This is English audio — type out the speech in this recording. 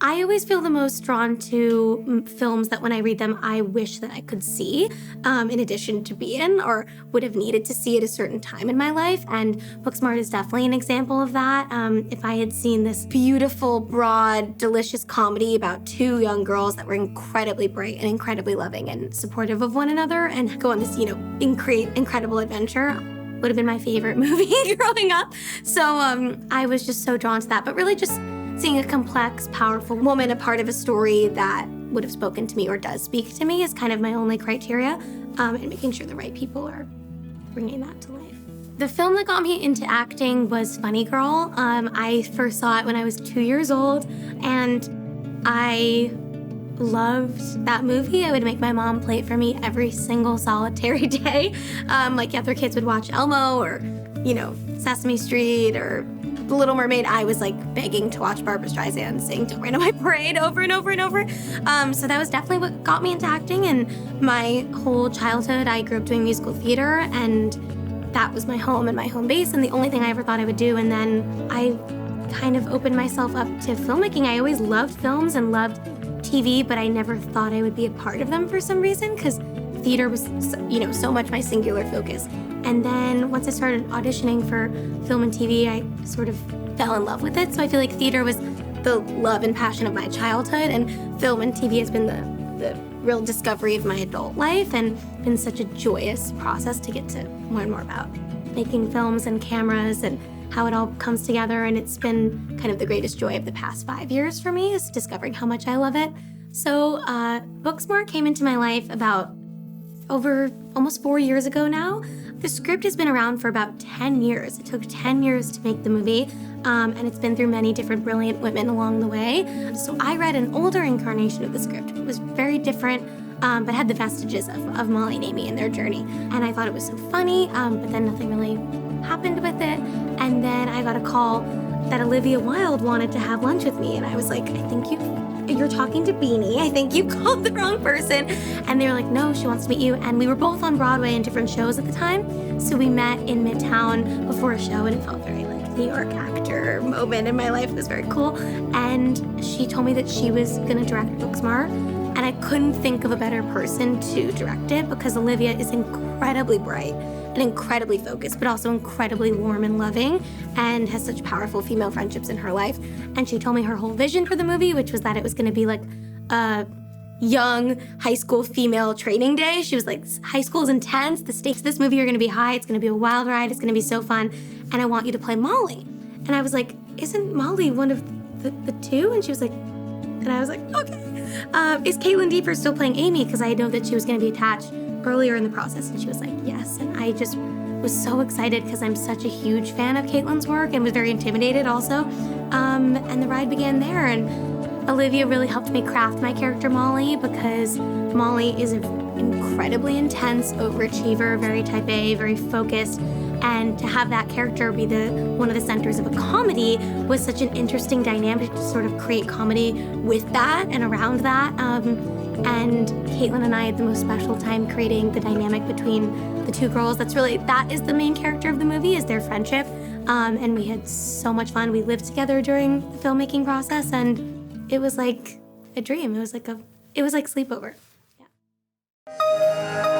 I always feel the most drawn to films that when I read them, I wish that I could see, in addition to be in, or would have needed to see at a certain time in my life. And Booksmart is definitely an example of that. If I had seen this beautiful, broad, delicious comedy about two young girls that were incredibly bright and incredibly loving and supportive of one another and go on this, incredible adventure, would have been my favorite movie growing up. So I was just so drawn to that, but really just seeing a complex, powerful woman, a part of a story that would have spoken to me or does speak to me is kind of my only criteria, and making sure the right people are bringing that to life. The film that got me into acting was Funny Girl. I first saw it when I was 2 years old, and I loved that movie. I would make my mom play it for me every single solitary day. Like other kids would watch Elmo or, Sesame Street or The Little Mermaid. I was like begging to watch Barbra Streisand sing Don't Rain on My Parade over and over and over. So that was definitely what got me into acting. And my whole childhood, I grew up doing musical theater, and that was my home and my home base and the only thing I ever thought I would do. And then I kind of opened myself up to filmmaking. I always loved films and loved TV, but I never thought I would be a part of them for some reason, because theater was, so much my singular focus. And then once I started auditioning for film and TV, I sort of fell in love with it. So I feel like theater was the love and passion of my childhood, and film and TV has been the real discovery of my adult life, and been such a joyous process to get to learn more about making films and cameras and how it all comes together. And it's been kind of the greatest joy of the past 5 years for me, is discovering how much I love it. So Booksmart came into my life about over almost 4 years ago now. The script has been around for about 10 years. It took 10 years to make the movie, and it's been through many different brilliant women along the way. So I read an older incarnation of the script. It was very different, but had the vestiges of Molly and Amy and their journey. And I thought it was so funny, but then nothing really happened with it. And then I got a call that Olivia Wilde wanted to have lunch with me. And I was like, I think you're talking to Beanie. I think you called the wrong person. And they were like, no, she wants to meet you. And we were both on Broadway in different shows at the time. So we met in Midtown before a show, and it felt very like New York actor moment in my life. It was very cool. And she told me that she was gonna direct Booksmart. And I couldn't think of a better person to direct it, because Olivia is incredibly bright and incredibly focused, but also incredibly warm and loving, and has such powerful female friendships in her life. And she told me her whole vision for the movie, which was that it was gonna be like a young high school female training day. She was like, high school is intense, the stakes of this movie are gonna be high, it's gonna be a wild ride, it's gonna be so fun, and I want you to play Molly. And I was like, isn't Molly one of the two? And she was like, and I was like, okay. Is Caitlin Deaver still playing Amy? Because I know that she was gonna be attached earlier in the process. And she was like, yes. And I just was so excited, because I'm such a huge fan of Caitlin's work, and was very intimidated also. And the ride began there. And Olivia really helped me craft my character Molly, because Molly is an incredibly intense overachiever, very type A, very focused. And to have that character be one of the centers of a comedy was such an interesting dynamic to sort of create comedy with that and around that. And Caitlin and I had the most special time creating the dynamic between the two girls. That is the main character of the movie, is their friendship. And we had so much fun. We lived together during the filmmaking process, and it was like a dream. It was like sleepover. Yeah.